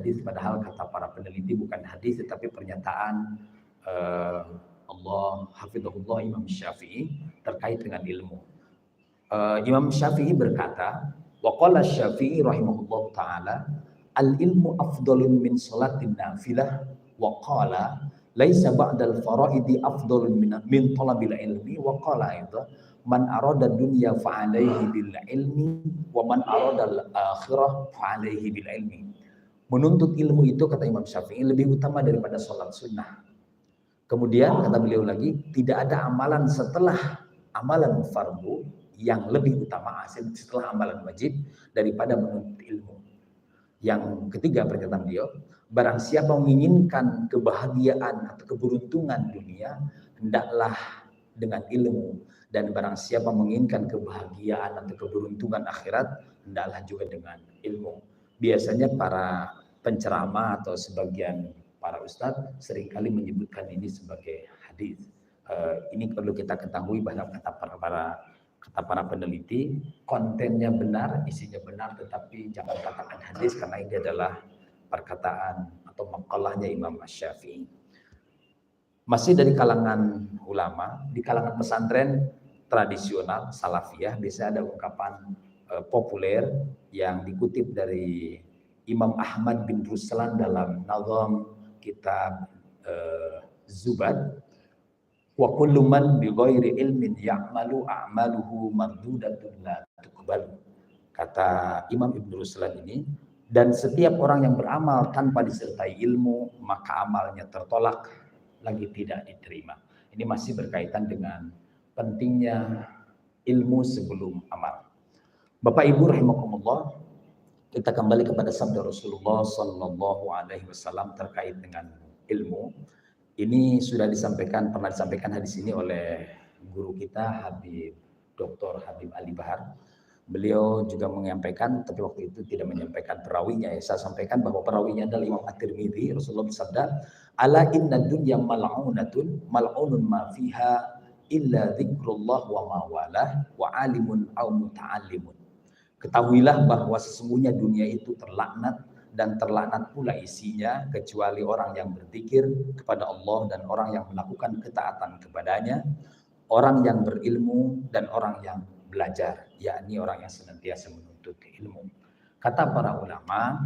hadis, padahal kata para peneliti bukan hadis tetapi pernyataan Allah hafizahullah Imam Syafi'i terkait dengan ilmu. Imam Syafi'i berkata, wa qala Syafi'i rahimahullah taala, al ilmu afdalun min salatin nafilah, wa qala laisa ba'dal faraidi afdalun min talabil ilmi, wa qala aidan man arada dunya fa alaihi bil ilmi wa man arada al akhirah fa alaihi bil ilmi. Menuntut ilmu itu kata Imam Syafi'i lebih utama daripada sholat sunnah. Kemudian kata beliau lagi, tidak ada amalan setelah amalan fardu yang lebih utama setelah amalan wajib daripada menuntut ilmu. Yang ketiga pernyataan beliau, barang siapa menginginkan kebahagiaan atau keberuntungan dunia, hendaklah dengan ilmu. Dan barang siapa menginginkan kebahagiaan atau keberuntungan akhirat, hendaklah juga dengan ilmu. Biasanya para penceramah atau sebagian para ustadz seringkali menyebutkan ini sebagai hadis. Ini perlu kita ketahui bahwa kata para peneliti, kontennya benar, isinya benar, tetapi jangan katakan hadis karena ini adalah perkataan atau makalahnya Imam Asy-Syafi'i. Masih dari kalangan ulama, di kalangan pesantren tradisional salafiyah biasanya ada ungkapan populer yang dikutip dari Imam Ahmad bin Ruslan dalam nazam kitab Zubad, wa kullu man bi ghairi ilmin ya'malu a'maluhu mardudatun la tuqbal. Kata Imam Ibnu Ruslan ini, dan setiap orang yang beramal tanpa disertai ilmu maka amalnya tertolak lagi tidak diterima. Ini masih berkaitan dengan pentingnya ilmu sebelum amal. Bapak Ibu rahimakumullah, kita kembali kepada sabda Rasulullah sallallahu alaihi wasallam terkait dengan ilmu. Ini sudah pernah disampaikan hadis ini oleh guru kita Habib Dr. Habib Ali Bahar. Beliau juga menyampaikan, tapi waktu itu tidak menyampaikan perawinya. Saya sampaikan bahwa perawinya adalah Imam At-Tirmidzi. Rasulullah bersabda, "Ala inna dunya mal'unatun mal'unun ma fiha illa dzikrullah wa ma walah wa alimun aw muta'allimun." Ketahuilah bahwa sesungguhnya dunia itu terlaknat dan terlaknat pula isinya kecuali orang yang berzikir kepada Allah dan orang yang melakukan ketaatan kepadanya, orang yang berilmu dan orang yang belajar, yakni orang yang senantiasa menuntut ilmu. Kata para ulama,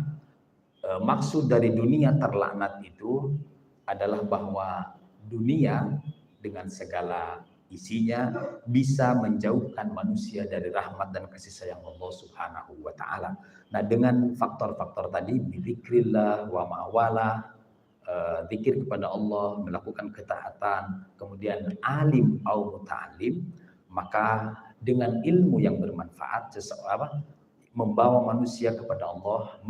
maksud dari dunia terlaknat itu adalah bahwa dunia dengan segala isinya bisa menjauhkan manusia dari rahmat dan kasih sayang Allah Subhanahu wa taala. Nah, dengan faktor-faktor tadi, bizikrillah wa ma'wala, zikir kepada Allah, melakukan ketaatan, kemudian alim au muta'alim, maka dengan ilmu yang bermanfaat seseorang membawa manusia kepada Allah,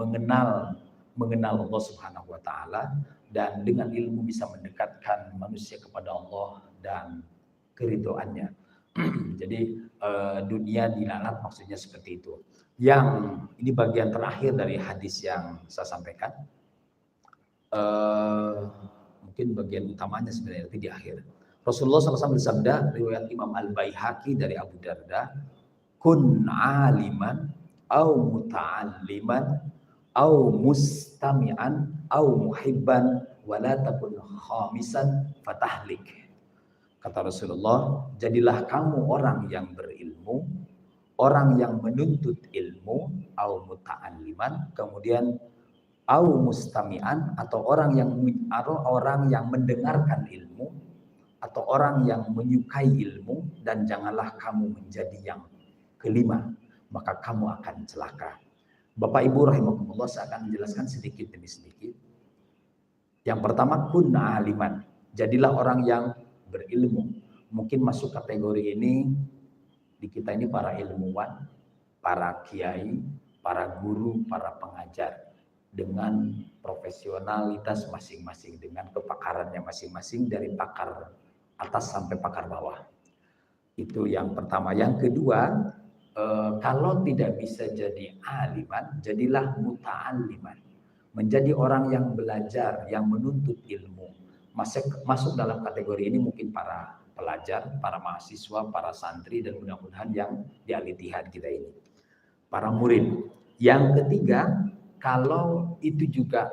mengenal Allah Subhanahu wa taala, dan dengan ilmu bisa mendekatkan manusia kepada Allah dan keridhoannya. Jadi dunia dilaknat maksudnya seperti itu. Yang ini bagian terakhir dari hadis yang saya sampaikan. Mungkin bagian utamanya sebenarnya nanti di akhir. Rasulullah SAW bersabda, riwayat Imam Al-Baihaqi dari Abu Darda, kun aliman au muta'alliman au mustami'an au muhibban wala takun khamisan fatahlik. Kata Rasulullah, jadilah kamu orang yang berilmu, orang yang menuntut ilmu, au muta'alliman, kemudian au mustami'an, atau orang yang mendengarkan ilmu, atau orang yang menyukai ilmu, dan janganlah kamu menjadi yang kelima, maka kamu akan celaka. Bapak Ibu rahimakumullah, saya akan menjelaskan sedikit demi sedikit. Yang pertama, kun aliman, jadilah orang yang berilmu. Mungkin masuk kategori ini di kita ini para ilmuwan, para kiai, para guru, para pengajar dengan profesionalitas masing-masing, dengan kepakarannya masing-masing dari pakar atas sampai pakar bawah. Itu yang pertama. Yang kedua, kalau tidak bisa jadi aliman, jadilah muta'alliman. Menjadi orang yang belajar, yang menuntut ilmu. Masuk dalam kategori ini mungkin para pelajar, para mahasiswa, para santri, dan mudah-mudahan yang di Al-Ittihad kita ini, para murid. Yang ketiga, kalau itu juga